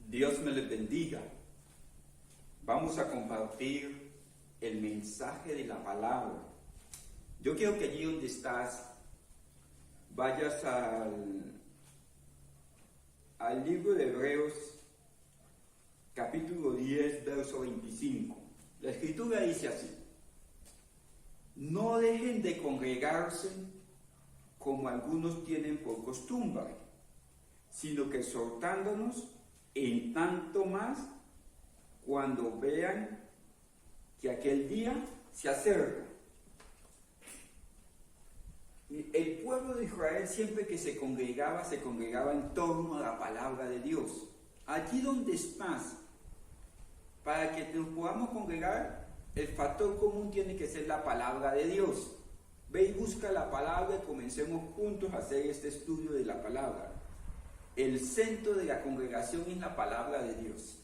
Dios me les bendiga. Vamos a compartir el mensaje de la palabra. Yo quiero que allí donde estás vayas al libro de Hebreos, capítulo 10, verso 25. La escritura dice así: no dejen de congregarse como algunos tienen por costumbre, sino que exhortándonos en tanto más cuando vean que aquel día se acerca. El pueblo de Israel, siempre que se congregaba en torno a la palabra de Dios. Allí donde estás, para que nos podamos congregar, el factor común tiene que ser la palabra de Dios. Ve y busca la palabra y comencemos juntos a hacer este estudio de la palabra. El centro de la congregación es la palabra de Dios.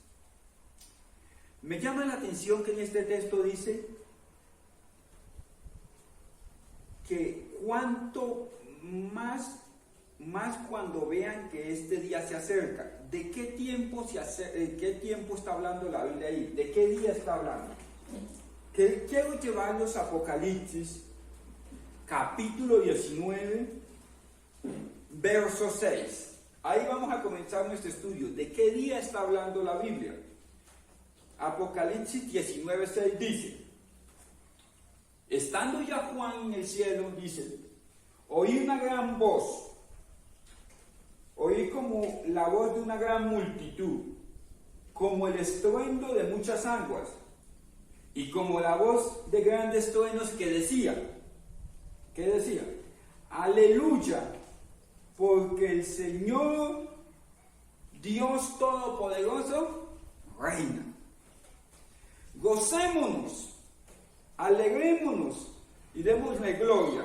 Me llama la atención que en este texto dice que cuanto más cuando vean que este día se acerca. ¿De qué tiempo está hablando la Biblia ahí? ¿De qué día está hablando? Que quiero llevarlos a Apocalipsis, capítulo 19, verso 6. Ahí vamos a comenzar nuestro estudio. ¿De qué día está hablando la Biblia? Apocalipsis 19, 6 dice: estando ya Juan en el cielo, dice, oí una gran voz, oí como la voz de una gran multitud, como el estruendo de muchas aguas, y como la voz de grandes truenos que decía, ¿qué decía? Aleluya, porque el Señor, Dios Todopoderoso, reina. Gocémonos, alegrémonos y démosle gloria,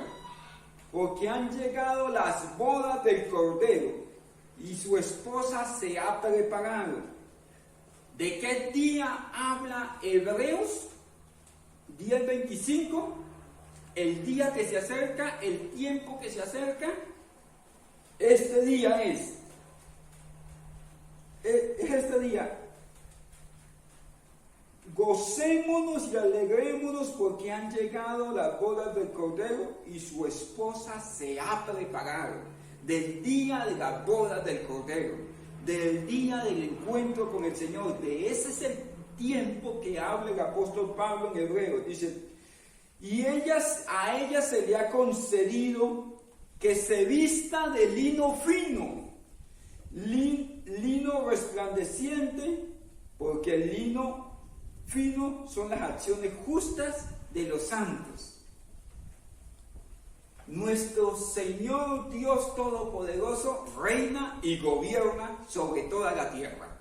porque han llegado las bodas del Cordero y su esposa se ha preparado. ¿De qué día habla Hebreos 10:25? El día que se acerca, el tiempo que se acerca. Este día es este día. Gocémonos y alegrémonos porque han llegado las bodas del Cordero y su esposa se ha preparado. Del día de las bodas del Cordero, del día del encuentro con el Señor, de ese es el tiempo que habla el apóstol Pablo en Hebreos. Dice, y a ella se le ha concedido que se vista de lino fino, lino resplandeciente, porque el lino fino son las acciones justas de los santos. Nuestro Señor Dios Todopoderoso reina y gobierna sobre toda la tierra.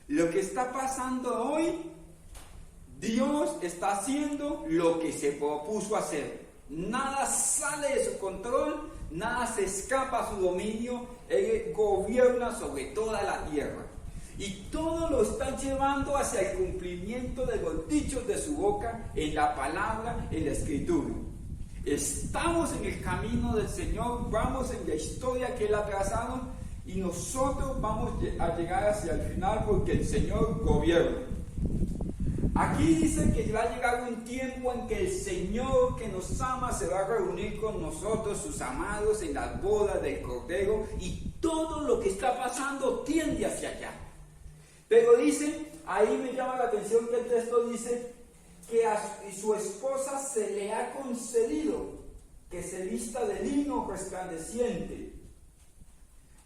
Lo que está pasando hoy, Dios está haciendo lo que se propuso hacer. Nada sale de su control, nada se escapa a su dominio. Él gobierna sobre toda la tierra. Y todo lo está llevando hacia el cumplimiento de los dichos de su boca, en la palabra, en la escritura. Estamos en el camino del Señor, vamos en la historia que Él ha trazado y nosotros vamos a llegar hacia el final porque el Señor gobierna. Aquí dice que va a llegar un tiempo en que el Señor que nos ama se va a reunir con nosotros, sus amados, en las bodas del Cordero, y todo lo que está pasando tiende hacia allá. Pero dice, ahí me llama la atención que el texto dice que a su esposa se le ha concedido que se vista de lino resplandeciente,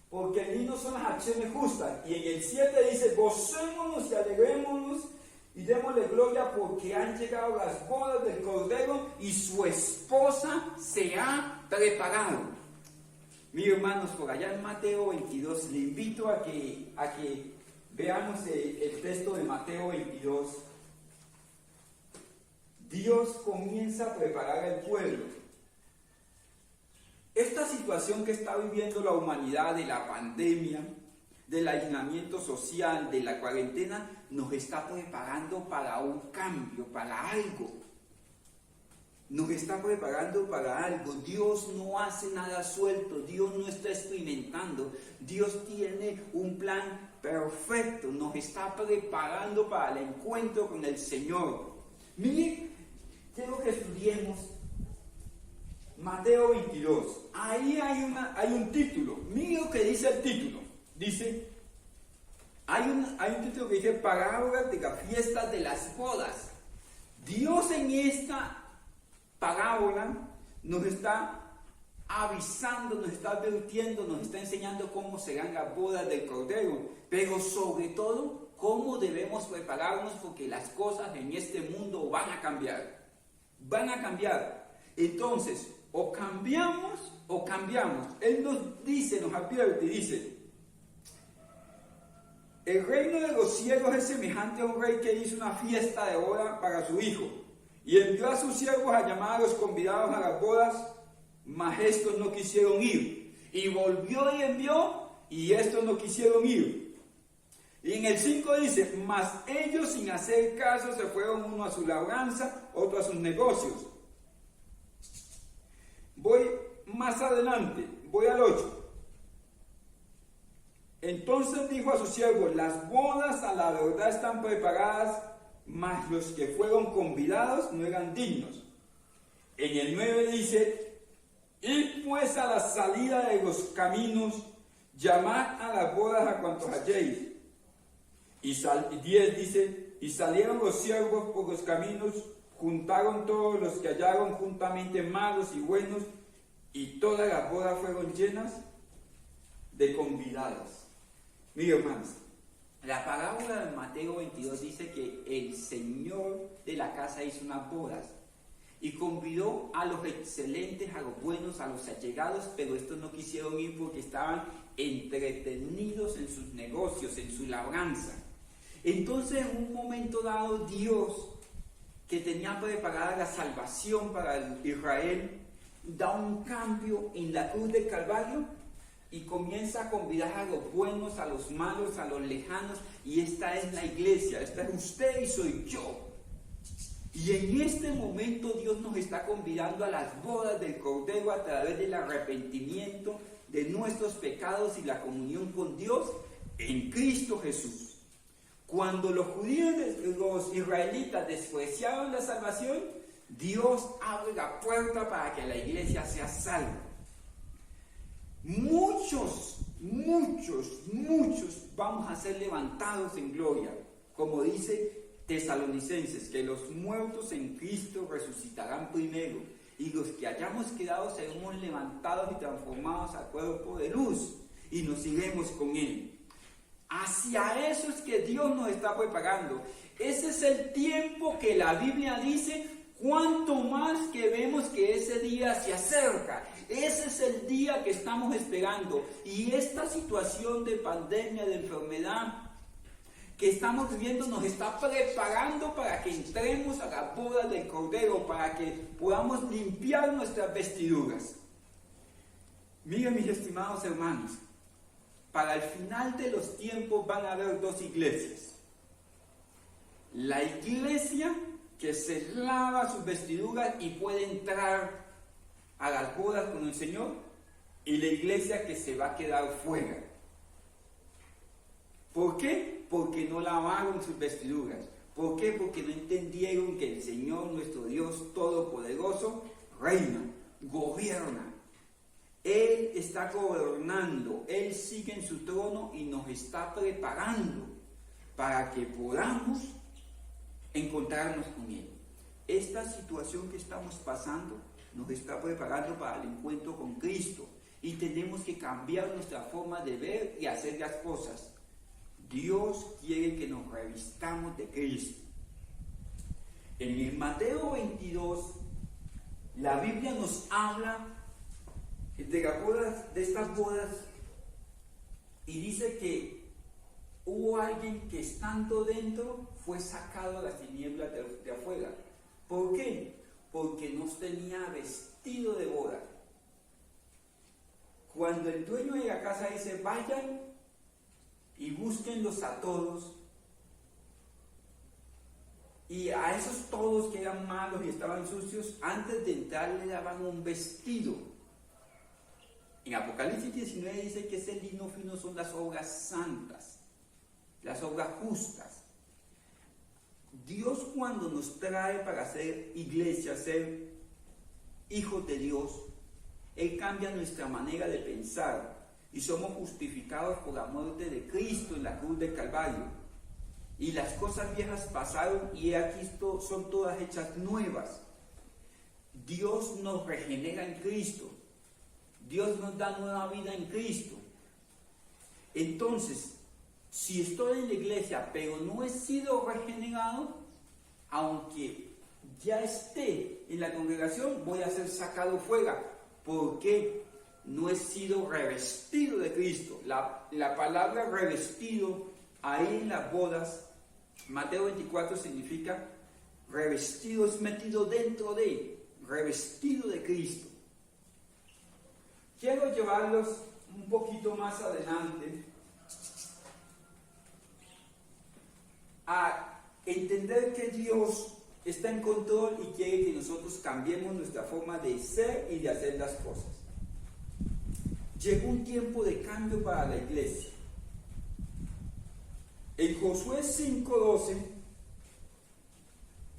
porque el lino son las acciones justas. Y en el 7 dice, gocémonos y alegrémonos y démosle gloria porque han llegado las bodas del Cordero y su esposa se ha preparado. Mis hermanos, por allá en Mateo 22, le invito a que veamos el texto de Mateo 22. Dios comienza a preparar al pueblo. Esta situación que está viviendo la humanidad de la pandemia, del aislamiento social, de la cuarentena, nos está preparando para un cambio, para algo. nos está preparando para algo. Dios no hace nada suelto, Dios no está experimentando, Dios tiene un plan perfecto, nos está preparando para el encuentro con el Señor. Miren, quiero que estudiemos Mateo 22. Ahí hay un título. Miren lo que dice el título. Dice, hay un título que dice parábolas de la fiesta de las bodas. Dios en esta parábola nos está avisando, nos está advirtiendo, nos está enseñando cómo serán las bodas del Cordero, pero sobre todo cómo debemos prepararnos porque las cosas en este mundo van a cambiar. Van a cambiar. Entonces, o cambiamos o cambiamos. Él nos dice, nos advierte y dice: el reino de los cielos es semejante a un rey que hizo una fiesta de boda para su hijo y envió a sus siervos a llamar a los convidados a las bodas, mas estos no quisieron ir. Y volvió y envió, y estos no quisieron ir. Y en el 5 dice: mas ellos sin hacer caso se fueron, uno a su labranza, otro a sus negocios. Voy más adelante, voy al 8. Entonces dijo a sus siervos: las bodas a la verdad están preparadas, mas los que fueron convidados no eran dignos. En el 9 dice: id pues a la salida de los caminos, llamad a las bodas a cuantos halléis. Y 10 dice: y salieron los siervos por los caminos, juntaron todos los que hallaron juntamente, malos y buenos, y todas las bodas fueron llenas de convidados. Mira, hermanos, la parábola de Mateo 22 dice que el Señor de la casa hizo unas bodas y convidó a los excelentes, a los buenos, a los allegados, pero estos no quisieron ir porque estaban entretenidos en sus negocios, en su labranza. Entonces, en un momento dado, Dios, que tenía preparada la salvación para Israel, da un cambio en la cruz del Calvario y comienza a convidar a los buenos, a los malos, a los lejanos, y esta es la iglesia, esta es usted y soy yo. Y en este momento Dios nos está convidando a las bodas del Cordero a través del arrepentimiento de nuestros pecados y la comunión con Dios en Cristo Jesús. Cuando los judíos, los israelitas despreciaron la salvación, Dios abre la puerta para que la iglesia sea salva. Muchos vamos a ser levantados en gloria, como dice Tesalonicenses, que los muertos en Cristo resucitarán primero, y los que hayamos quedado seremos levantados y transformados a cuerpo de luz, y nos iremos con Él. Hacia eso es que Dios nos está preparando. Ese es el tiempo que la Biblia dice, cuanto más que vemos que ese día se acerca. Ese es el día que estamos esperando. Y esta situación de pandemia, de enfermedad que estamos viviendo, nos está preparando para que entremos a la boda del Cordero, para que podamos limpiar nuestras vestiduras. Miren, mis estimados hermanos, para el final de los tiempos van a haber dos iglesias. La iglesia que se lava sus vestiduras y puede entrar a las bodas con el Señor, y la iglesia que se va a quedar fuera. ¿Por qué? Porque no lavaron sus vestiduras. ¿Por qué? Porque no entendieron que el Señor, nuestro Dios Todopoderoso, reina, gobierna. Él está gobernando, Él sigue en su trono y nos está preparando para que podamos encontrarnos con Él. Esta situación que estamos pasando nos está preparando para el encuentro con Cristo y tenemos que cambiar nuestra forma de ver y hacer las cosas. Dios quiere que nos revistamos de Cristo. En el Mateo 22, la Biblia nos habla de estas bodas y dice que hubo alguien que estando dentro fue sacado a las tinieblas de afuera. ¿Por qué? Porque no tenía vestido de boda. Cuando el dueño de la casa dice, vayan y búsquenlos a todos, Y a esos todos que eran malos y estaban sucios, antes de entrar le daban un vestido. En Apocalipsis 19 dice que ese lino fino son las obras santas, las obras justas. Dios, cuando nos trae para ser iglesia, ser hijos de Dios, Él cambia nuestra manera de pensar y somos justificados por la muerte de Cristo en la cruz del Calvario. Y las cosas viejas pasaron y aquí son todas hechas nuevas. Dios nos regenera en Cristo. Dios nos da nueva vida en Cristo. Entonces, si estoy en la iglesia pero no he sido regenerado, aunque ya esté en la congregación, voy a ser sacado fuera, porque no he sido revestido de Cristo. La palabra revestido ahí en las bodas, Mateo 24, significa revestido, es metido dentro de, revestido de Cristo. Quiero llevarlos un poquito más adelante a entender que Dios está en control y quiere que nosotros cambiemos nuestra forma de ser y de hacer las cosas. Llegó un tiempo de cambio para la iglesia. En Josué 5:12,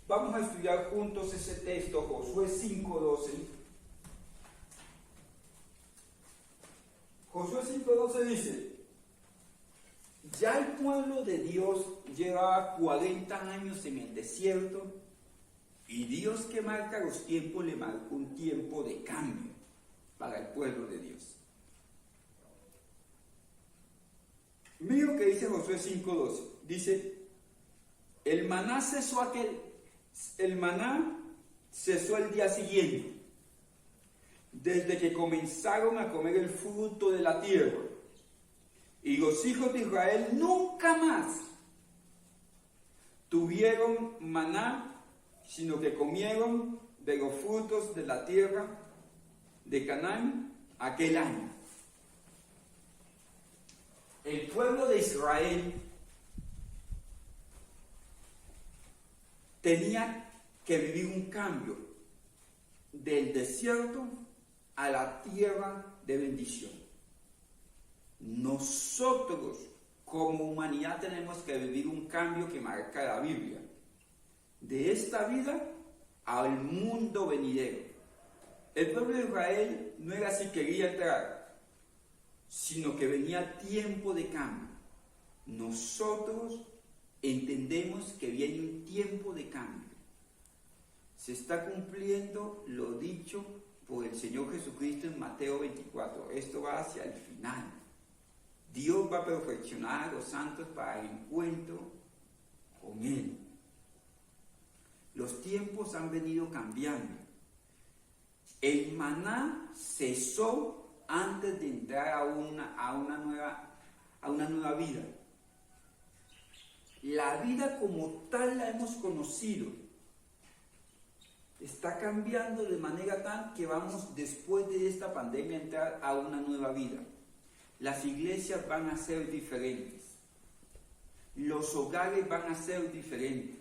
vamos a estudiar juntos ese texto, Josué 5:12. Josué 5:12 dice: ya el pueblo de Dios llevaba 40 años en el desierto, y Dios, que marca los tiempos, le marcó un tiempo de cambio para el pueblo de Dios. Mira lo que dice Josué 5:12. Dice: el maná cesó el día siguiente, desde que comenzaron a comer el fruto de la tierra. Y los hijos de Israel nunca más tuvieron maná, sino que comieron de los frutos de la tierra de Canaán aquel año. El pueblo de Israel tenía que vivir un cambio del desierto a la tierra de bendición. Nosotros como humanidad tenemos que vivir un cambio que marca la Biblia, de esta vida al mundo venidero. El pueblo de Israel no era si quería entrar, sino que venía tiempo de cambio. Nosotros entendemos que viene un tiempo de cambio. Se está cumpliendo lo dicho por el Señor Jesucristo en Mateo 24. Esto va hacia el final. Dios va a perfeccionar a los santos para el encuentro con Él. Los tiempos han venido cambiando. El maná cesó antes de entrar a una nueva vida. La vida como tal la hemos conocido. Está cambiando de manera tal que vamos, después de esta pandemia, a entrar a una nueva vida. Las iglesias van a ser diferentes. Los hogares van a ser diferentes.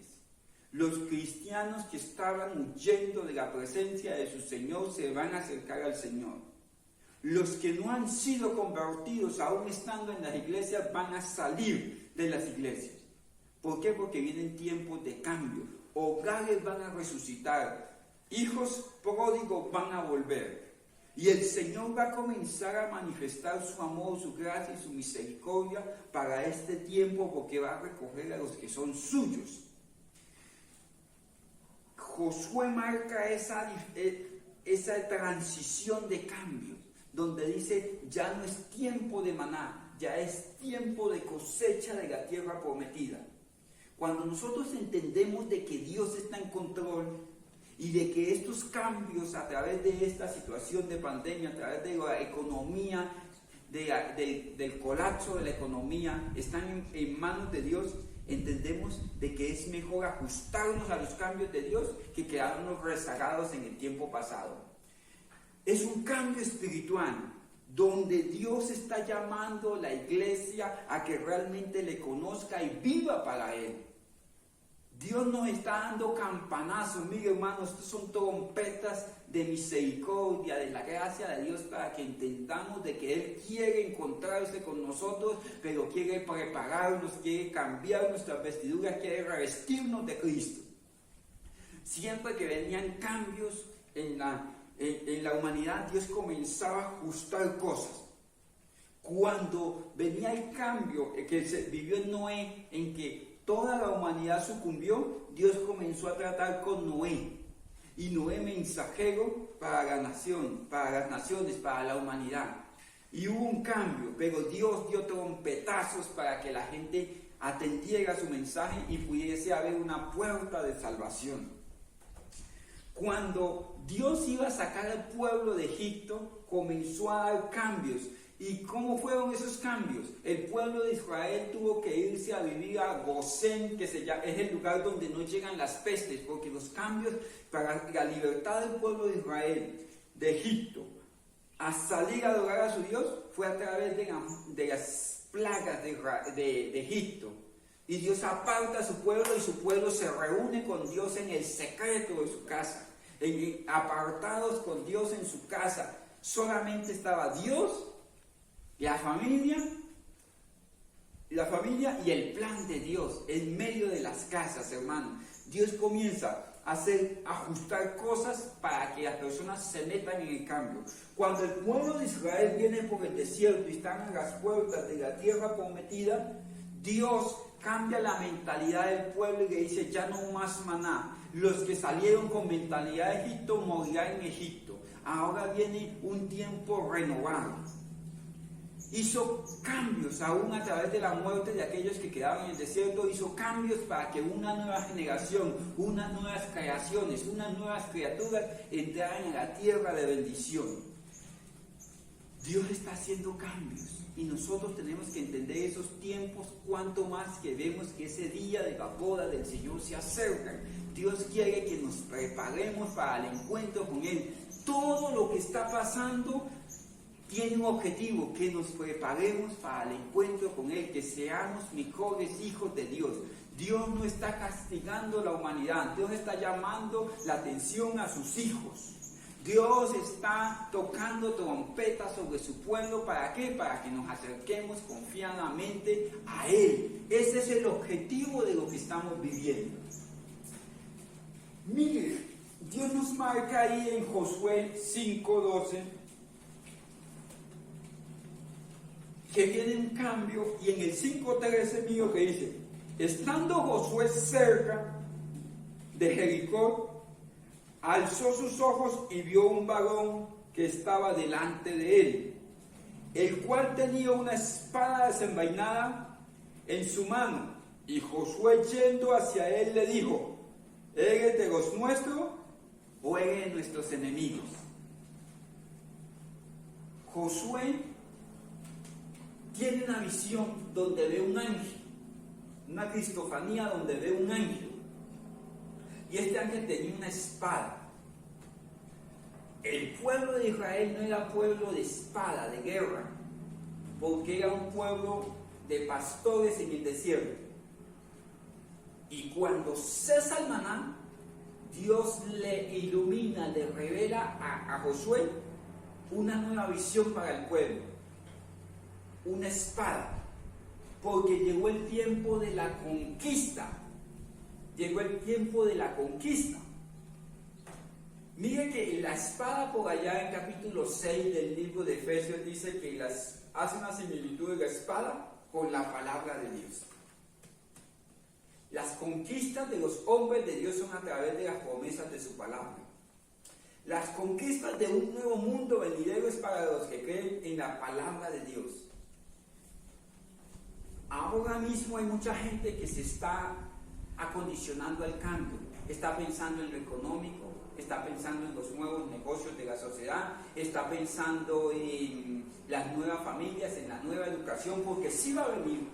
Los cristianos que estaban huyendo de la presencia de su Señor se van a acercar al Señor. Los que no han sido convertidos, aún estando en las iglesias, van a salir de las iglesias. ¿Por qué? Porque vienen tiempos de cambio. Hogares van a resucitar. Hijos pródigos van a volver. Y el Señor va a comenzar a manifestar su amor, su gracia y su misericordia para este tiempo, porque va a recoger a los que son suyos. Josué marca esa transición de cambio, donde dice: ya no es tiempo de maná, ya es tiempo de cosecha de la tierra prometida. Cuando nosotros entendemos de que Dios está en control y de que estos cambios a través de esta situación de pandemia, a través de la economía, del colapso de la economía, están en manos de Dios, entendemos de que es mejor ajustarnos a los cambios de Dios que quedarnos rezagados en el tiempo pasado. Es un cambio espiritual donde Dios está llamando a la iglesia a que realmente le conozca y viva para Él. Dios nos está dando campanazos, mire hermanos, estos son trompetas de misericordia, de la gracia de Dios para que entendamos de que Él quiere encontrarse con nosotros, pero quiere prepararnos, quiere cambiar nuestras vestiduras, quiere revestirnos de Cristo. Siempre que venían cambios en la humanidad, Dios comenzaba a ajustar cosas. Cuando venía el cambio que se vivió en Noé, en que toda la humanidad sucumbió, Dios comenzó a tratar con Noé. Y Noé mensajero para la nación, para las naciones, para la humanidad. Y hubo un cambio, pero Dios dio trompetazos para que la gente atendiera su mensaje y pudiese haber una puerta de salvación. Cuando Dios iba a sacar al pueblo de Egipto, comenzó a dar cambios. ¿Y cómo fueron esos cambios? El pueblo de Israel tuvo que irse a vivir a Gosén, que es el lugar donde no llegan las pestes, porque los cambios para la libertad del pueblo de Israel, de Egipto, a salir a adorar a su Dios, fue a través de las plagas de Egipto. Y Dios aparta a su pueblo y su pueblo se reúne con Dios en el secreto de su casa, apartados con Dios en su casa. Solamente estaba Dios, la familia y el plan de Dios en medio de las casas, hermano. Dios comienza a ajustar cosas para que las personas se metan en el cambio. Cuando el pueblo de Israel viene por el desierto y están a las puertas de la tierra prometida, Dios cambia la mentalidad del pueblo y le dice: ya no más maná. Los que salieron con mentalidad de Egipto morirán en Egipto. Ahora viene un tiempo renovado. Hizo cambios aún a través de la muerte de aquellos que quedaban en el desierto. Hizo cambios para que una nueva generación, unas nuevas creaciones, unas nuevas criaturas entraran en la tierra de bendición. Dios está haciendo cambios y nosotros tenemos que entender esos tiempos, cuanto más que vemos que ese día de la boda del Señor se acerca. Dios quiere que nos preparemos para el encuentro con Él. Todo lo que está pasando tiene un objetivo: que nos preparemos para el encuentro con Él, que seamos mejores hijos de Dios. Dios no está castigando a la humanidad, Dios está llamando la atención a sus hijos. Dios está tocando trompetas sobre su pueblo. ¿Para qué? Para que nos acerquemos confiadamente a Él. Ese es el objetivo de lo que estamos viviendo. Mire, Dios nos marca ahí en Josué 5:12 que viene un cambio, y en el 5:13 mío que dice: estando Josué cerca de Jericó, alzó sus ojos y vio un varón que estaba delante de él, el cual tenía una espada desenvainada en su mano. Y Josué, yendo hacia él, le dijo: ¿eres de los nuestros o eres de nuestros enemigos? Josué tiene una visión donde ve un ángel, una cristofanía donde ve un ángel. Y este ángel tenía una espada. El pueblo de Israel no era pueblo de espada, de guerra, porque era un pueblo de pastores en el desierto. Y cuando cesa el maná, Dios le ilumina, le revela a Josué una nueva visión para el pueblo, una espada, porque llegó el tiempo de la conquista. Llegó el tiempo de la conquista. Mire que la espada, por allá en capítulo 6 del libro de Efesios, dice que hace una similitud de la espada con la palabra de Dios. Las conquistas de los hombres de Dios son a través de las promesas de su palabra. Las conquistas de un nuevo mundo venidero es para los que creen en la palabra de Dios. Ahora mismo hay mucha gente que se está acondicionando al cambio, está pensando en lo económico, está pensando en los nuevos negocios de la sociedad, está pensando en las nuevas familias, en la nueva educación, porque sí va a venir.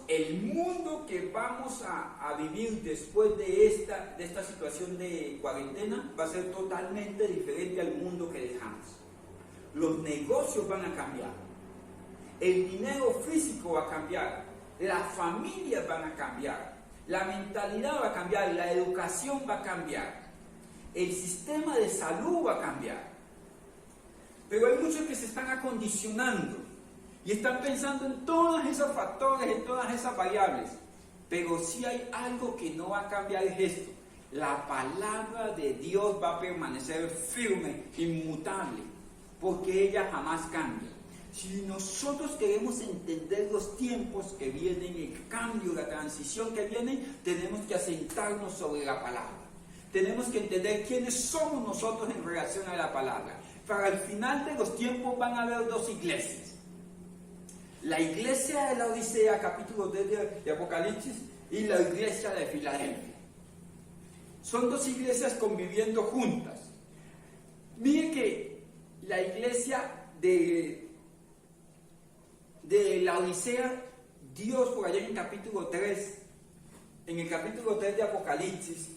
El mundo que vamos a vivir después de esta situación de cuarentena va a ser totalmente diferente al mundo que dejamos. Los negocios van a cambiar, el dinero físico va a cambiar, las familias van a cambiar. La mentalidad va a cambiar, la educación va a cambiar, el sistema de salud va a cambiar. Pero hay muchos que se están acondicionando y están pensando en todos esos factores, en todas esas variables. Pero si hay algo que no va a cambiar es esto. La palabra de Dios va a permanecer firme, inmutable, porque ella jamás cambia. Si nosotros queremos entender los tiempos que vienen, el cambio, la transición que viene, tenemos que asentarnos sobre la palabra. Tenemos que entender quiénes somos nosotros en relación a la palabra. Para el final de los tiempos van a haber dos iglesias. La iglesia de la Odisea, capítulo 3 de Apocalipsis, y la iglesia de Filadelfia. Son dos iglesias conviviendo juntas. Miren que la iglesia de la Odisea, Dios por allá en el capítulo 3, en el capítulo 3 de Apocalipsis,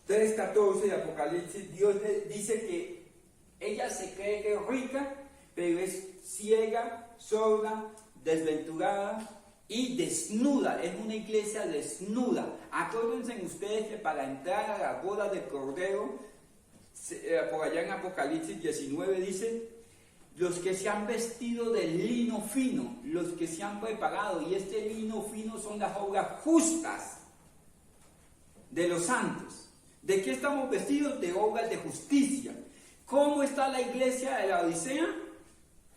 3:14 de Apocalipsis, Dios dice que ella se cree que es rica, pero es ciega, sorda, desventurada y desnuda. Es una iglesia desnuda. Acuérdense ustedes que para entrar a la boda del Cordero, por allá en Apocalipsis 19 dice, los que se han vestido de lino fino, los que se han preparado, y este lino fino son las obras justas de los santos. ¿De qué estamos vestidos? De obras de justicia. ¿Cómo está la iglesia de la Odisea?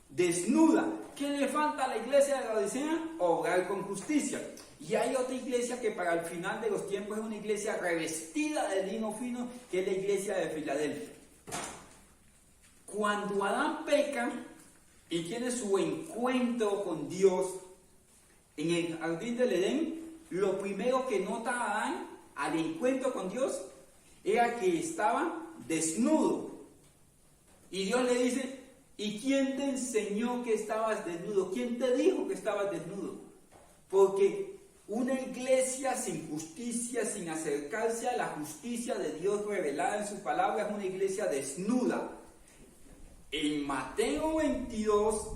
Desnuda. ¿Qué le falta a la iglesia de la Odisea? Obrar con justicia. Y hay otra iglesia que para el final de los tiempos es una iglesia revestida de lino fino, que es la iglesia de Filadelfia. Cuando Adán peca y tiene su encuentro con Dios en el jardín del Edén, lo primero que nota Adán al encuentro con Dios era que estaba desnudo. Y Dios le dice, ¿y quién te enseñó que estabas desnudo? ¿Quién te dijo que estabas desnudo? Porque una iglesia sin justicia, sin acercarse a la justicia de Dios revelada en su palabra, es una iglesia desnuda. En Mateo 22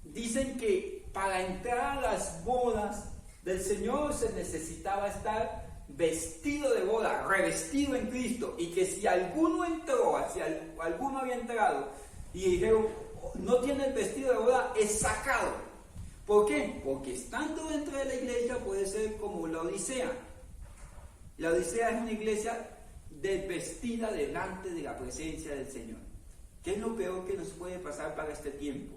dicen que para entrar a las bodas del Señor se necesitaba estar vestido de boda, revestido en Cristo, y que si alguno entró, si alguno había entrado y dijeron, no tiene el vestido de boda, es sacado. ¿Por qué? Porque estando dentro de la iglesia puede ser como la Odisea. La Odisea es una iglesia desvestida delante de la presencia del Señor. ¿Qué es lo peor que nos puede pasar para este tiempo?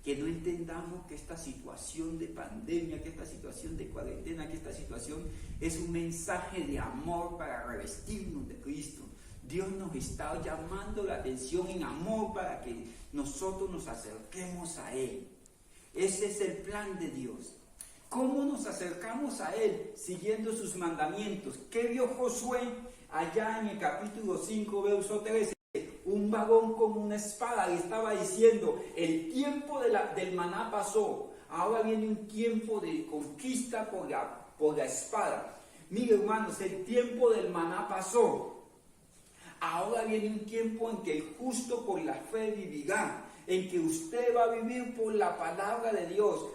Que no entendamos que esta situación de pandemia, que esta situación de cuarentena, que esta situación es un mensaje de amor para revestirnos de Cristo. Dios nos está llamando la atención en amor para que nosotros nos acerquemos a Él. Ese es el plan de Dios. ¿Cómo nos acercamos a Él? Siguiendo sus mandamientos. ¿Qué vio Josué allá en el capítulo 5, verso 13? Un varón con una espada le estaba diciendo, el tiempo del maná pasó, ahora viene un tiempo de conquista por la espada. Mire, hermanos, el tiempo del maná pasó, ahora viene un tiempo en que el justo por la fe vivirá, en que usted va a vivir por la palabra de Dios.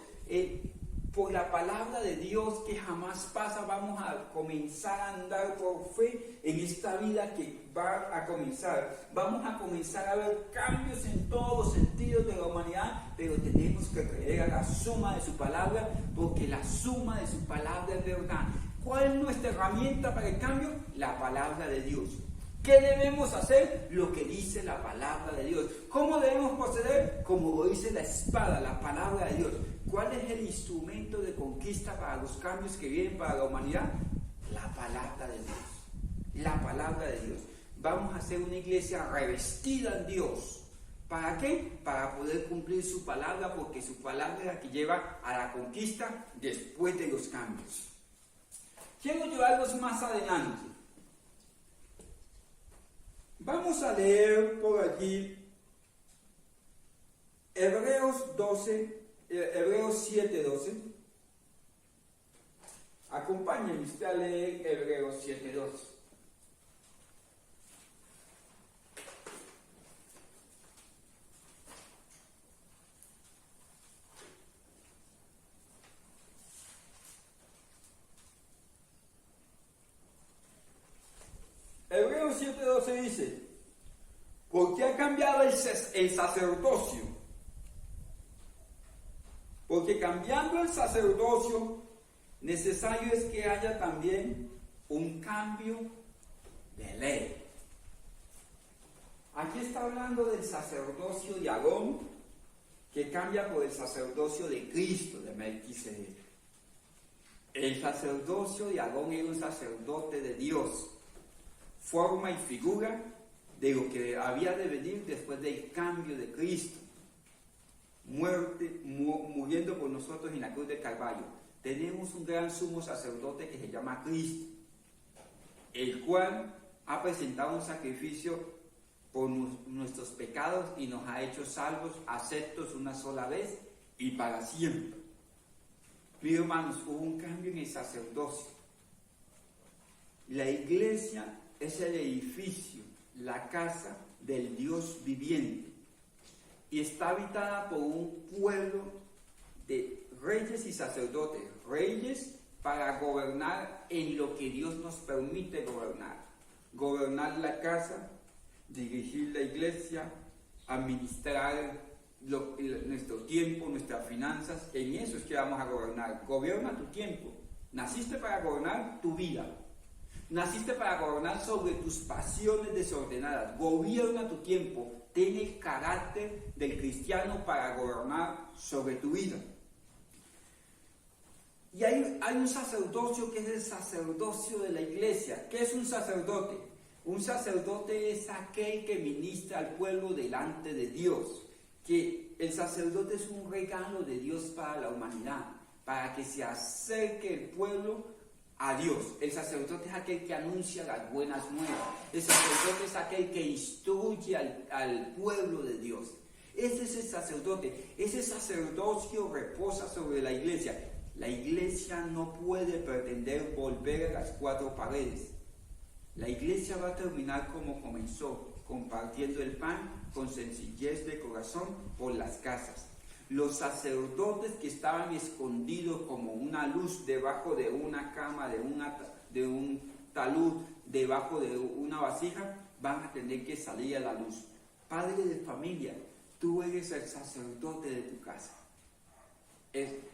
Por la palabra de Dios que jamás pasa, vamos a comenzar a andar por fe en esta vida que va a comenzar. Vamos a comenzar a ver cambios en todos los sentidos de la humanidad, pero tenemos que creer a la suma de su palabra, porque la suma de su palabra es verdad. ¿Cuál es nuestra herramienta para el cambio? La palabra de Dios. ¿Qué debemos hacer? Lo que dice la palabra de Dios. ¿Cómo debemos proceder? Como lo dice la espada, la palabra de Dios. ¿Cuál es el instrumento de conquista para los cambios que vienen para la humanidad? La palabra de Dios. La palabra de Dios. Vamos a hacer una iglesia revestida en Dios. ¿Para qué? Para poder cumplir su palabra, porque su palabra es la que lleva a la conquista después de los cambios. Quiero llevarlos más adelante. Vamos a leer por allí Hebreos 7:12. Acompáñenme usted a leer Hebreos 7:12. 7:12 dice, ¿por qué ha cambiado el sacerdocio? Porque cambiando el sacerdocio, necesario es que haya también un cambio de ley. Aquí está hablando del sacerdocio de Aarón, que cambia por el sacerdocio de Cristo, de Melquisedec. El sacerdocio de Aarón era un sacerdote de Dios, forma y figura de lo que había de venir después del cambio de Cristo, muriendo por nosotros en la cruz del Calvario. Tenemos un gran sumo sacerdote que se llama Cristo, el cual ha presentado un sacrificio por nuestros pecados y nos ha hecho salvos, aceptos una sola vez y para siempre. Mis hermanos, hubo un cambio en el sacerdocio. La iglesia es el edificio, la casa del Dios viviente, y está habitada por un pueblo de reyes y sacerdotes. Reyes para gobernar en lo que Dios nos permite gobernar. Gobernar la casa, dirigir la iglesia, administrar nuestro tiempo, nuestras finanzas. En eso es que vamos a gobernar. Gobierna tu tiempo. Naciste para gobernar tu vida. Naciste para gobernar sobre tus pasiones desordenadas. Gobierna tu tiempo. Ten el carácter del cristiano para gobernar sobre tu vida. Y hay un sacerdocio que es el sacerdocio de la iglesia. ¿Qué es un sacerdote? Un sacerdote es aquel que ministra al pueblo delante de Dios. Que el sacerdote es un regalo de Dios para la humanidad, para que se acerque el pueblo a Dios. El sacerdote es aquel que anuncia las buenas nuevas. El sacerdote es aquel que instruye al pueblo de Dios. Ese es el sacerdote. Ese sacerdocio reposa sobre la iglesia. La iglesia no puede pretender volver a las cuatro paredes. La iglesia va a terminar como comenzó, compartiendo el pan con sencillez de corazón por las casas. Los sacerdotes que estaban escondidos como una luz debajo de una cama, de un talud, debajo de una vasija, van a tener que salir a la luz. Padre de familia, tú eres el sacerdote de tu casa.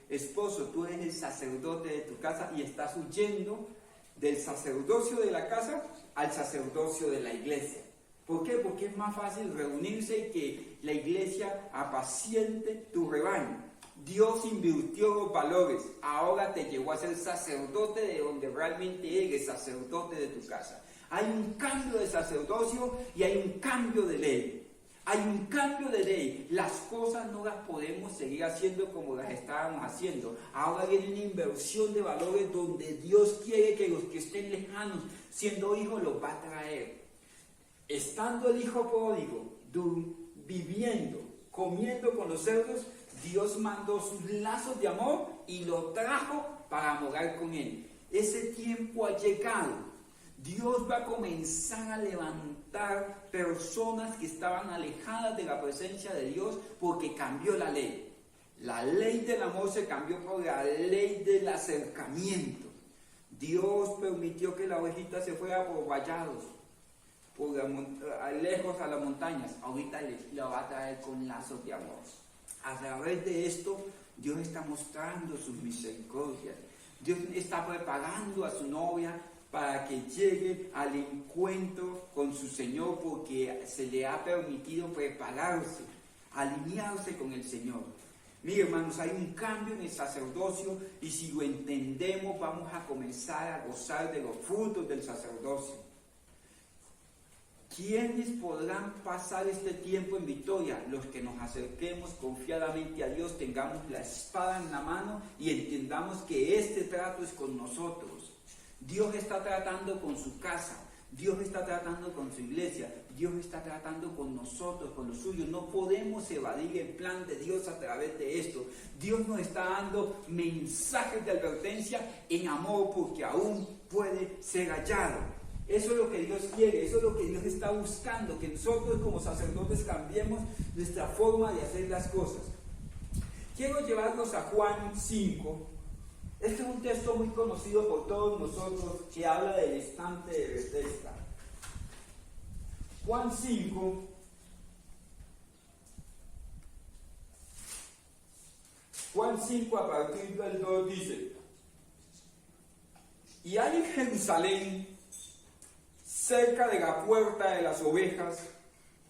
Esposo, tú eres el sacerdote de tu casa y estás huyendo del sacerdocio de la casa al sacerdocio de la iglesia. ¿Por qué? Porque es más fácil reunirse y que la iglesia apaciente tu rebaño. Dios invirtió los valores, ahora te llevó a ser sacerdote de donde realmente eres sacerdote de tu casa. Hay un cambio de sacerdocio y hay un cambio de ley. Hay un cambio de ley. Las cosas no las podemos seguir haciendo como las estábamos haciendo. Ahora viene una inversión de valores donde Dios quiere que los que estén lejanos, siendo hijos, los va a traer. Estando el hijo pródigo, viviendo, comiendo con los cerdos, Dios mandó sus lazos de amor y lo trajo para morar con él. Ese tiempo ha llegado. Dios va a comenzar a levantar personas que estaban alejadas de la presencia de Dios porque cambió la ley. La ley del amor se cambió por la ley del acercamiento. Dios permitió que la ovejita se fuera por vallados, lejos a las montañas. Ahorita la va a traer con lazos de amor. A través de esto, Dios está mostrando sus misericordias. Dios está preparando a su novia para que llegue al encuentro con su Señor, porque se le ha permitido prepararse, alinearse con el Señor. Miren, hermanos, hay un cambio en el sacerdocio y si lo entendemos vamos a comenzar a gozar de los frutos del sacerdocio. ¿Quiénes podrán pasar este tiempo en victoria? Los que nos acerquemos confiadamente a Dios, tengamos la espada en la mano y entendamos que este trato es con nosotros. Dios está tratando con su casa, Dios está tratando con su iglesia, Dios está tratando con nosotros, con los suyos. No podemos evadir el plan de Dios a través de esto. Dios nos está dando mensajes de advertencia en amor porque aún puede ser hallado. Eso es lo que Dios quiere, eso es lo que Dios está buscando, que nosotros como sacerdotes cambiemos nuestra forma de hacer las cosas. Quiero llevarlos a Juan 5. Este es un texto muy conocido por todos nosotros que habla del estante de Bethesda. Juan 5, a partir del 2 dice: y hay en Jerusalén, cerca de la puerta de las ovejas,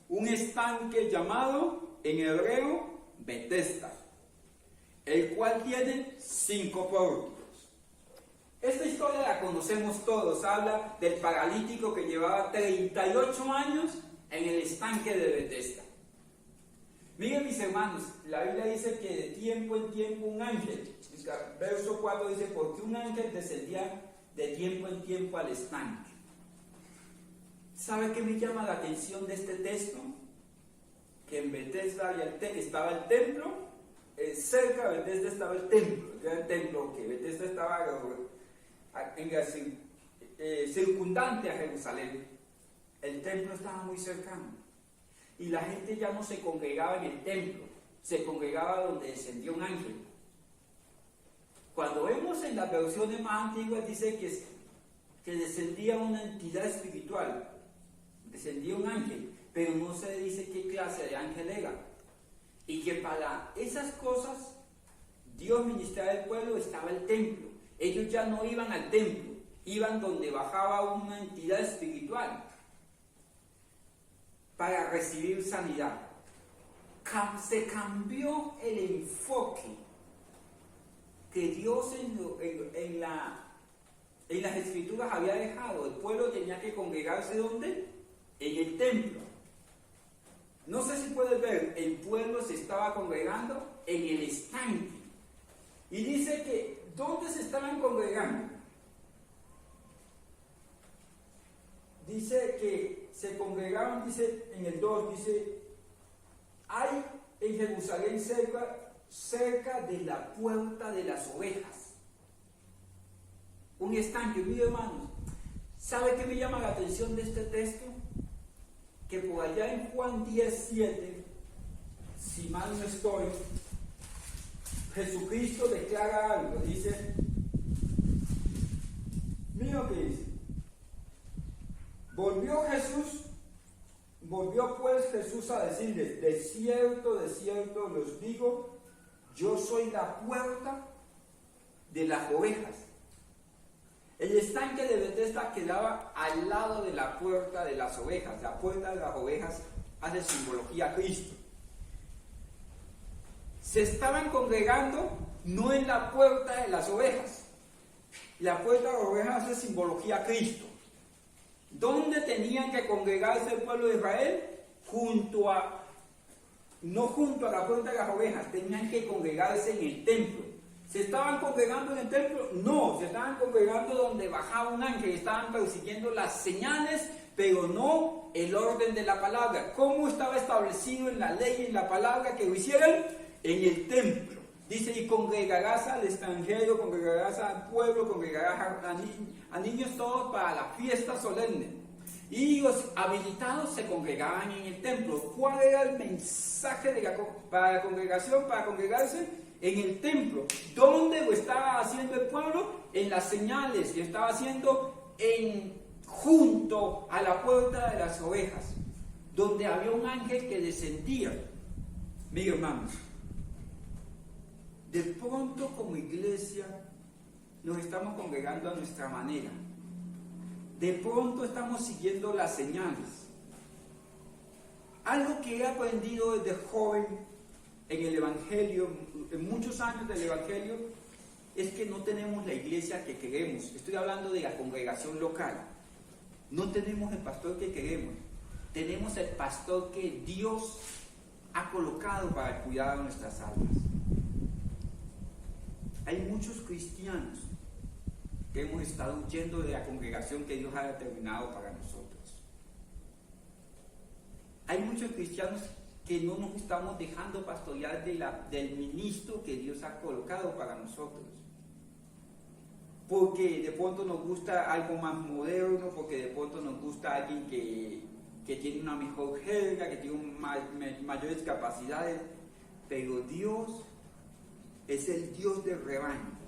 un estanque llamado en hebreo Betesda, el cual tiene 5 pórticos. Esta historia la conocemos todos. Habla del paralítico que llevaba 38 años en el estanque de Betesda. Miren, mis hermanos, la Biblia dice que de tiempo en tiempo un ángel, verso 4 dice, porque un ángel descendía de tiempo en tiempo al estanque. ¿Sabe qué me llama la atención de este texto? Que en Betesda estaba el templo, cerca de Betesda estaba el templo, era el templo que Betesda estaba circundante a Jerusalén. El templo estaba muy cercano y la gente ya no se congregaba en el templo, se congregaba donde descendió un ángel. Cuando vemos en las versiones más antiguas dice que descendía una entidad espiritual, descendía un ángel, pero no se dice qué clase de ángel era, y que para esas cosas Dios ministraba al pueblo estaba el templo. Ellos ya no iban al templo, iban donde bajaba una entidad espiritual para recibir sanidad. Se cambió el enfoque que Dios en las escrituras había dejado. El pueblo tenía que congregarse ¿dónde? En el templo. No sé si puedes ver, el pueblo se estaba congregando en el estanque. Y dice que, ¿dónde se estaban congregando? Dice que se congregaban, dice en el 2, dice, hay en Jerusalén cerca de la puerta de las ovejas un estanque. Mis hermanos, ¿sabe qué me llama la atención de este texto? Que por allá en Juan 10:7, si mal no estoy, Jesucristo declara algo, dice, mira lo que dice: volvió pues Jesús a decirles, de cierto los digo, yo soy la puerta de las ovejas. El estanque de Betesda quedaba al lado de la puerta de las ovejas. La puerta de las ovejas hace simbología a Cristo. Se estaban congregando no en la puerta de las ovejas. La puerta de las ovejas hace simbología a Cristo. ¿Dónde tenían que congregarse el pueblo de Israel? No junto a la puerta de las ovejas, tenían que congregarse en el templo. ¿Se estaban congregando en el templo? No, se estaban congregando donde bajaba un ángel. Estaban persiguiendo las señales, pero no el orden de la palabra. ¿Cómo estaba establecido en la ley y en la palabra que lo hicieran? En el templo. Dice, y congregarás al extranjero, congregarás al pueblo, congregarás a niños todos para la fiesta solemne. Y los habilitados se congregaban en el templo. ¿Cuál era el mensaje para la congregación, para congregarse? En el templo. ¿Dónde lo estaba haciendo el pueblo? En las señales. Lo estaba haciendo junto a la puerta de las ovejas, donde había un ángel que descendía. Miren, hermanos, de pronto como iglesia nos estamos congregando a nuestra manera. De pronto estamos siguiendo las señales. Algo que he aprendido desde joven en el Evangelio, en muchos años del Evangelio, es que no tenemos la iglesia que queremos. Estoy hablando de la congregación local. No tenemos el pastor que queremos. Tenemos el pastor que Dios ha colocado para cuidar de nuestras almas. Hay muchos cristianos que hemos estado huyendo de la congregación que Dios ha determinado para nosotros. Hay muchos cristianos que no nos estamos dejando pastorear del ministro que Dios ha colocado para nosotros. Porque de pronto nos gusta algo más moderno, porque de pronto nos gusta alguien que tiene una mejor jerga, que tiene mayores capacidades. Pero Dios es el Dios del rebaño.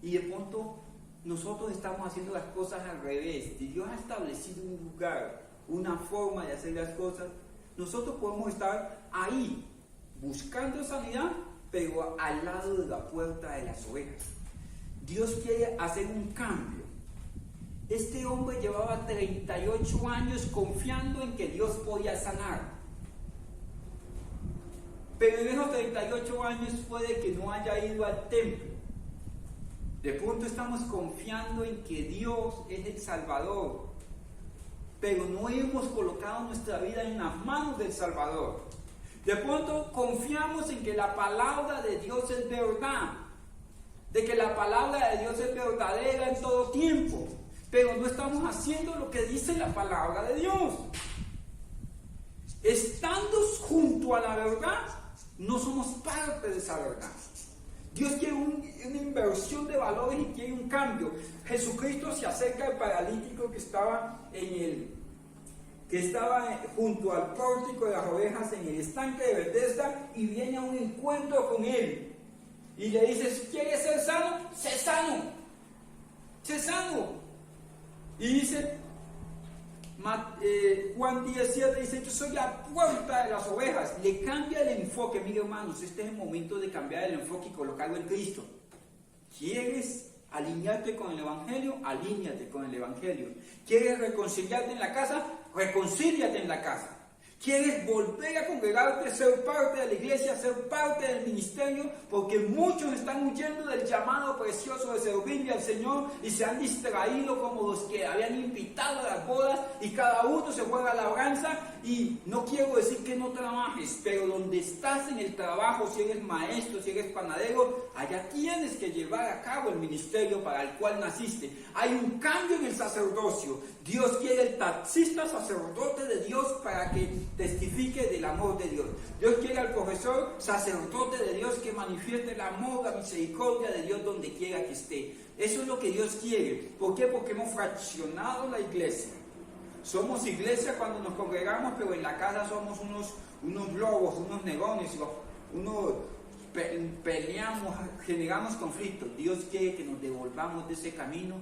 Y de pronto nosotros estamos haciendo las cosas al revés. Dios ha establecido un lugar una forma de hacer las cosas. Nosotros podemos estar ahí buscando sanidad, pero al lado de la puerta de las ovejas. Dios quiere hacer un cambio. Este hombre llevaba 38 años confiando en que Dios podía sanar. Pero en esos 38 años puede que no haya ido al templo. De pronto estamos confiando en que Dios es el Salvador, pero no hemos colocado nuestra vida en las manos del Salvador. De pronto confiamos en que la palabra de Dios es verdad, de que la palabra de Dios es verdadera en todo tiempo, pero no estamos haciendo lo que dice la palabra de Dios. Estando junto a la verdad, no somos parte de esa verdad. Dios quiere una inversión de valores y quiere un cambio. Jesucristo se acerca al paralítico que estaba junto al pórtico de las ovejas en el estanque de Betesda, y viene a un encuentro con él y le dice: ¿quieres ser sano? ¡Sé sano! ¡Sé sano! Y dice Juan 17, dice: yo soy la puerta de las ovejas. Le cambia el enfoque. Mire, hermanos, este es el momento de cambiar el enfoque y colocarlo en Cristo. ¿Quieres alinearte con el Evangelio? Alíñate con el Evangelio. ¿Quieres reconciliarte en la casa? Reconcíliate en la casa. ¿Quieres volver a congregarte, ser parte de la iglesia, ser parte del ministerio? Porque muchos están huyendo del llamado precioso de servirle al Señor y se han distraído como los que habían invitado a las bodas, y cada uno se fue a la labranza. Y no quiero decir que no trabajes, pero donde estás en el trabajo, si eres maestro, si eres panadero, allá tienes que llevar a cabo el ministerio para el cual naciste. Hay un cambio en el sacerdocio. Dios quiere el taxista sacerdote de Dios para que testifique del amor de Dios. Dios quiere al profesor sacerdote de Dios que manifieste el amor, la misericordia de Dios donde quiera que esté. Eso es lo que Dios quiere. ¿Por qué? Porque hemos fraccionado la iglesia. Somos iglesia cuando nos congregamos, pero en la casa somos unos lobos, unos negones, peleamos, generamos conflictos. Dios quiere que nos devolvamos de ese camino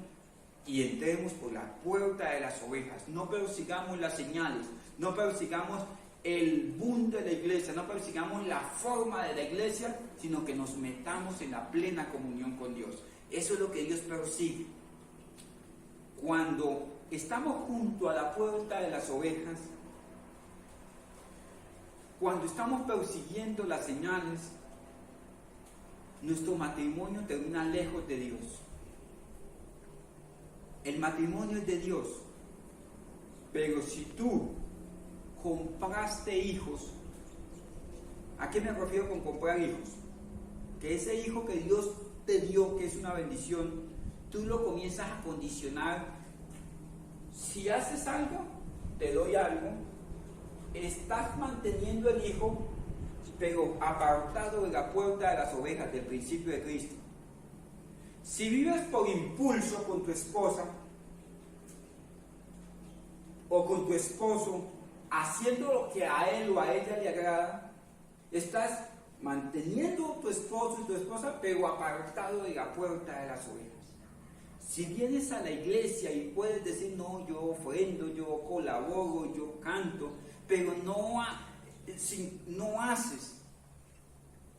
y entremos por la puerta de las ovejas. No persigamos las señales, no persigamos el boom de la iglesia, no persigamos la forma de la iglesia, sino que nos metamos en la plena comunión con Dios. Eso es lo que Dios persigue. Cuando estamos junto a la puerta de las ovejas, cuando estamos persiguiendo las señales, nuestro matrimonio termina lejos de Dios. El matrimonio es de Dios, pero si tú compraste hijos, ¿a qué me refiero con comprar hijos? Que ese hijo que Dios te dio, que es una bendición, tú lo comienzas a condicionar. Si haces algo, te doy algo. Estás manteniendo el hijo, pero apartado de la puerta de las ovejas, del principio de Cristo. Si vives por impulso con tu esposa o con tu esposo, haciendo lo que a él o a ella le agrada, estás manteniendo a tu esposo y tu esposa, pero apartado de la puerta de las ovejas. Si vienes a la iglesia y puedes decir: no, yo ofrendo, yo colaboro, yo canto, pero no haces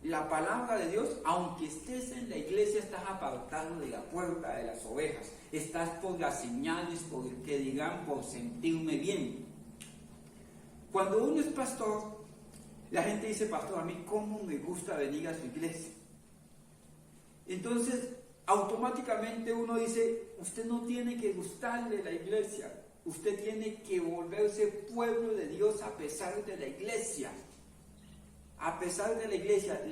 la palabra de Dios, aunque estés en la iglesia, estás apartado de la puerta de las ovejas. Estás por las señales, por el que dirán, por sentirme bien. Cuando uno es pastor, la gente dice: pastor, a mí cómo me gusta venir a su iglesia. Entonces, automáticamente uno dice: usted no tiene que gustarle la iglesia, usted tiene que volverse pueblo de Dios a pesar de la iglesia. A pesar de la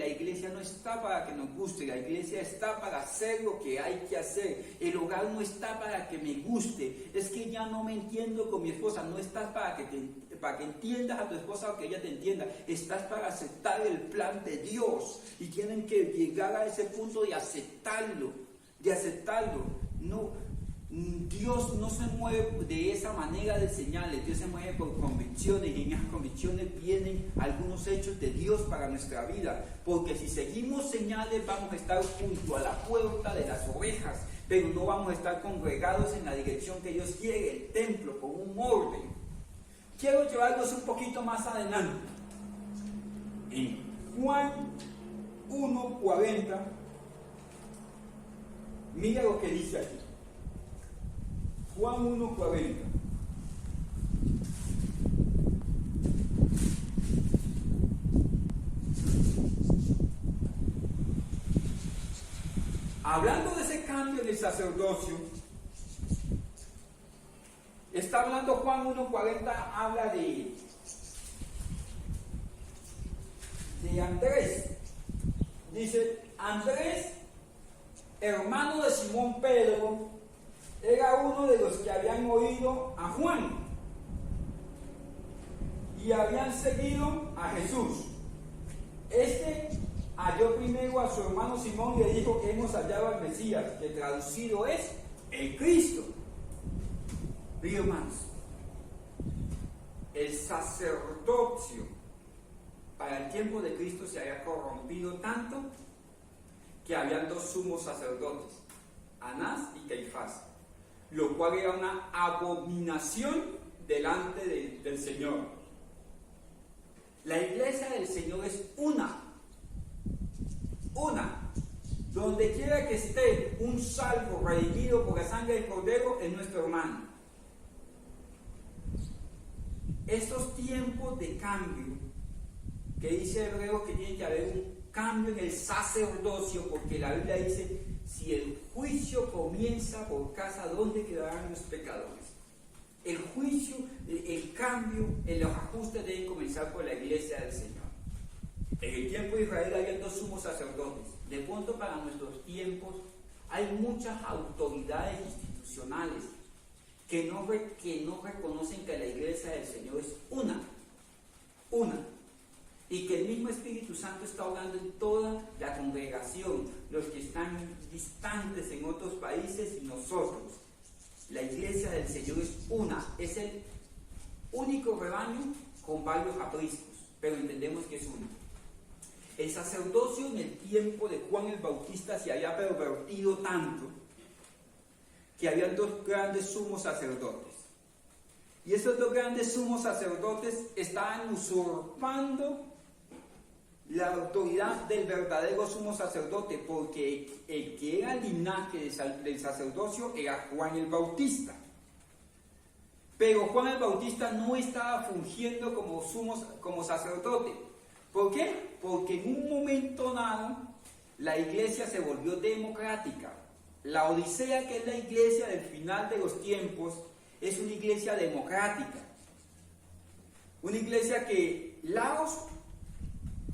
iglesia no está para que nos guste, la iglesia está para hacer lo que hay que hacer. El hogar no está para que me guste, es que ya no me entiendo con mi esposa. No estás para que entiendas a tu esposa o que ella te entienda, estás para aceptar el plan de Dios, y tienen que llegar a ese punto de aceptarlo. No, Dios no se mueve de esa manera de señales, Dios se mueve por convicciones, y en esas convicciones vienen algunos hechos de Dios para nuestra vida, porque si seguimos señales vamos a estar junto a la puerta de las ovejas, pero no vamos a estar congregados en la dirección que Dios quiere, el templo, con un orden. quiero llevarlos un poquito más adelante. En Juan 1:40, mira lo que dice aquí. Juan 1:40. Hablando de ese cambio en el sacerdocio, está hablando Juan 1:40, habla de Andrés. Dice, Andrés, hermano de Simón Pedro, era uno de los que habían oído a Juan y habían seguido a Jesús. Este halló primero a su hermano Simón y le dijo que hemos hallado al Mesías, que traducido es el Cristo. Digo, hermanos, el sacerdocio para el tiempo de Cristo se había corrompido tanto que habían dos sumos sacerdotes, Anás y Caifás, lo cual era una abominación delante del Señor. La iglesia del Señor es una. Donde quiera que esté un salvo redimido por la sangre del Cordero es nuestro hermano. Estos tiempos de cambio, que dice Hebreo que tiene que haber un cambio en el sacerdocio, porque la Biblia dice, si el juicio comienza por casa, ¿dónde quedarán los pecadores? El juicio, el cambio, los ajustes deben comenzar por la iglesia del Señor. En el tiempo de Israel había dos sumos sacerdotes. De pronto para nuestros tiempos hay muchas autoridades institucionales que no reconocen que la iglesia del Señor es una, y que el mismo Espíritu Santo está obrando en toda la congregación, los que están distantes en otros países y nosotros. La iglesia del Señor es una, es el único rebaño con varios apriscos, pero entendemos que es uno. El sacerdocio en el tiempo de Juan el Bautista se había pervertido tanto que había dos grandes sumos sacerdotes. Y esos dos grandes sumos sacerdotes estaban usurpando la autoridad del verdadero sumo sacerdote, porque el que era el linaje del sacerdocio era Juan el Bautista. Pero Juan el Bautista no estaba fungiendo como sacerdote. ¿Por qué? Porque en un momento dado la iglesia se volvió democrática. La Odisea, que es la iglesia del final de los tiempos, es una iglesia democrática. Una iglesia que Laos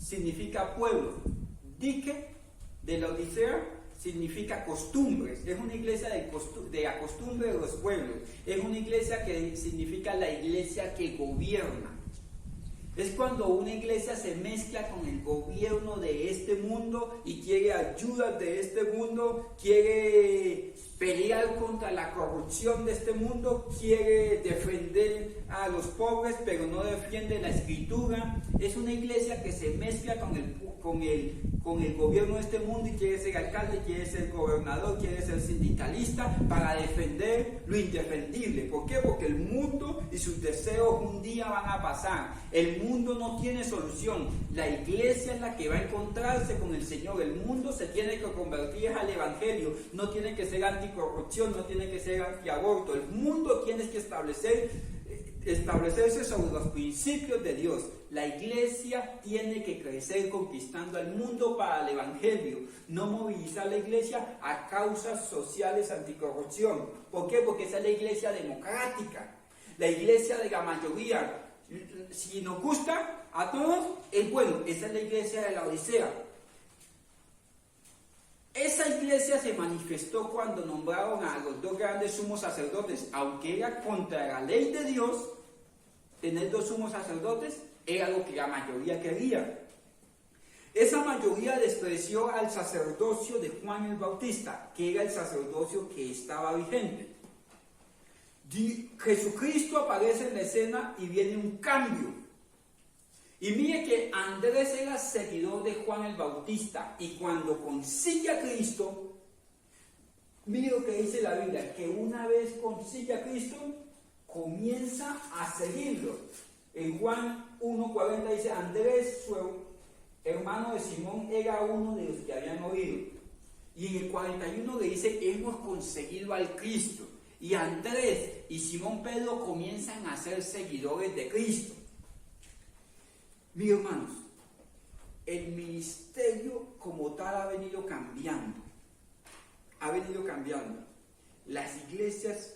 significa pueblo, Dike de la Odisea significa costumbres. Es una iglesia de la costumbre de los pueblos. Es una iglesia que significa la iglesia que gobierna. Es cuando una iglesia se mezcla con el gobierno de este mundo y quiere ayuda de este mundo, quiere pelear contra la corrupción de este mundo, quiere defender a los pobres, pero no defiende la escritura. Es una iglesia que se mezcla con el gobierno de este mundo y quiere ser alcalde, quiere ser gobernador, quiere ser sindicalista para defender lo indefendible. ¿Por qué? Porque el mundo y sus deseos un día van a pasar. El mundo no tiene solución. La iglesia es la que va a encontrarse con el Señor. El mundo se tiene que convertir al evangelio. No tiene que ser anticorrupción, no tiene que ser antiaborto. El mundo tiene que establecerse sobre los principios de Dios. La iglesia tiene que crecer conquistando al mundo para el evangelio, no movilizar la iglesia a causas sociales anticorrupción. ¿Por qué? Porque esa es la iglesia democrática, la iglesia de la mayoría. Si nos gusta a todos, es bueno. Esa es la iglesia de la Odisea. Esa iglesia se manifestó cuando nombraron a los dos grandes sumos sacerdotes. Aunque era contra la ley de Dios, tener dos sumos sacerdotes era lo que la mayoría quería. Esa mayoría despreció al sacerdocio de Juan el Bautista, que era el sacerdocio que estaba vigente. Jesucristo aparece en la escena y viene un cambio. Y mire que Andrés era seguidor de Juan el Bautista, y cuando consigue a Cristo, mire lo que dice la Biblia, que una vez consigue a Cristo, comienza a seguirlo. En Juan 1:40 dice, Andrés, su hermano de Simón, era uno de los que habían oído. Y en el 41 le dice, hemos conseguido al Cristo. Y Andrés y Simón Pedro comienzan a ser seguidores de Cristo. Mis hermanos, el ministerio como tal ha venido cambiando. Ha venido cambiando. Las iglesias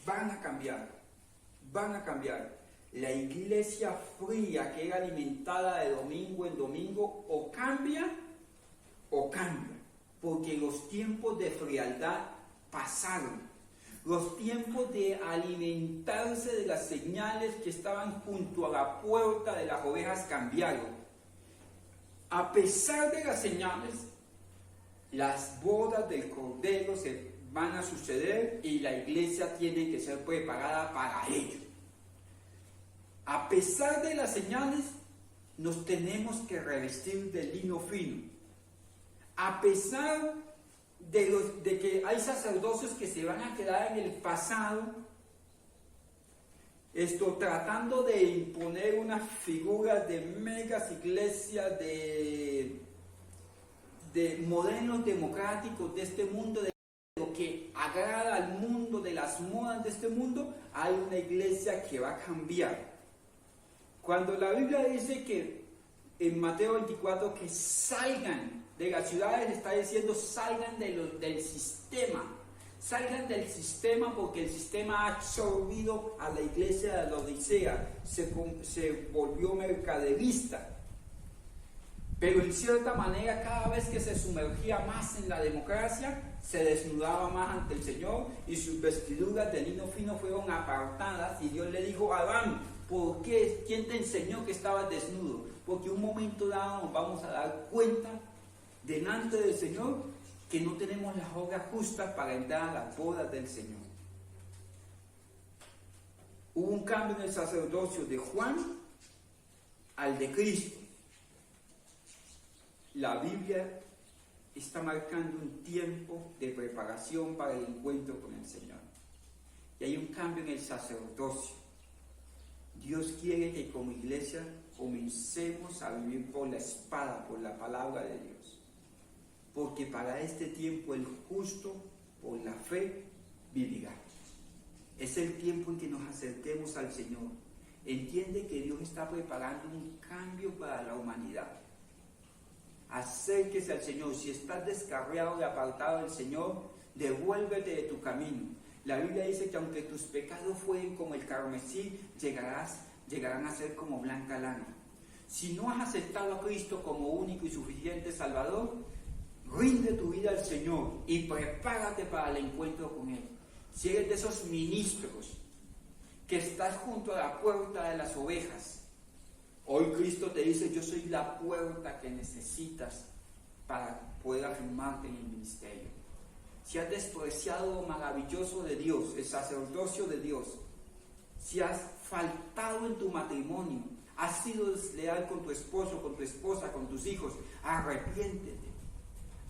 van a cambiar. Van a cambiar. La iglesia fría que era alimentada de domingo en domingo o cambia o cambia. Porque los tiempos de frialdad pasaron. Los tiempos de alimentarse de las señales que estaban junto a la puerta de las ovejas cambiaron. A pesar de las señales, las bodas del Cordero se van a suceder y la iglesia tiene que ser preparada para ello. A pesar de las señales, nos tenemos que revestir de lino fino. A pesar de que hay sacerdocios que se van a quedar en el pasado, tratando de imponer unas figuras de megas iglesias, de modelos democráticos de este mundo, de lo que agrada al mundo, de las modas de este mundo. Hay una iglesia que va a cambiar. Cuando la Biblia dice que en Mateo 24 que salgan de las ciudades, está diciendo salgan del sistema. Salgan del sistema porque el sistema ha absorbido a la iglesia de la Odisea. Se volvió mercaderista. Pero en cierta manera, cada vez que se sumergía más en la democracia, se desnudaba más ante el Señor y sus vestiduras de lino fino fueron apartadas. Y Dios le dijo a Adán, ¿por qué? ¿Quién te enseñó que estabas desnudo? Porque un momento dado nos vamos a dar cuenta delante del Señor que no tenemos las obras justas para entrar a las bodas del Señor. Hubo un cambio en el sacerdocio de Juan al de Cristo. La Biblia está marcando un tiempo de preparación para el encuentro con el Señor. Y hay un cambio en el sacerdocio. Dios quiere que como iglesia comencemos a vivir por la espada, por la palabra de Dios. Porque para este tiempo el justo por la fe vivirá. Es el tiempo en que nos acerquemos al Señor. Entiende que Dios está preparando un cambio para la humanidad. Acérquese al Señor. Si estás descarriado y apartado del Señor, devuélvete de tu camino. La Biblia dice que aunque tus pecados fueren como el carmesí, llegarán a ser como blanca lana. Si no has aceptado a Cristo como único y suficiente Salvador, rinde tu vida al Señor y prepárate para el encuentro con Él. Si eres de esos ministros que estás junto a la puerta de las ovejas, hoy Cristo te dice, yo soy la puerta que necesitas para poder afirmarte en el ministerio. Si has despreciado lo maravilloso de Dios, el sacerdocio de Dios, si has faltado en tu matrimonio, has sido desleal con tu esposo, con tu esposa, con tus hijos, arrepiéntete.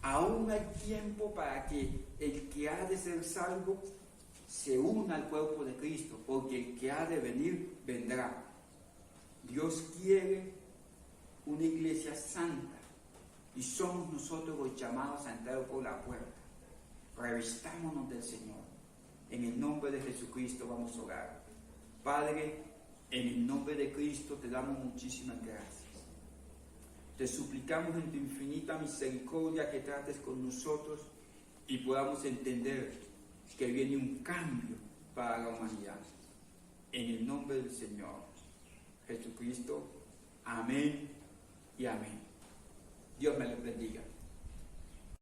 Aún hay tiempo para que el que ha de ser salvo se una al cuerpo de Cristo, porque el que ha de venir, vendrá. Dios quiere una iglesia santa y somos nosotros los llamados a entrar por la puerta. Revistámonos del Señor. En el nombre de Jesucristo vamos a orar. Padre, en el nombre de Cristo te damos muchísimas gracias. Te suplicamos en tu infinita misericordia que trates con nosotros y podamos entender que viene un cambio para la humanidad. En el nombre del Señor Jesucristo. Amén y amén. Dios me los bendiga.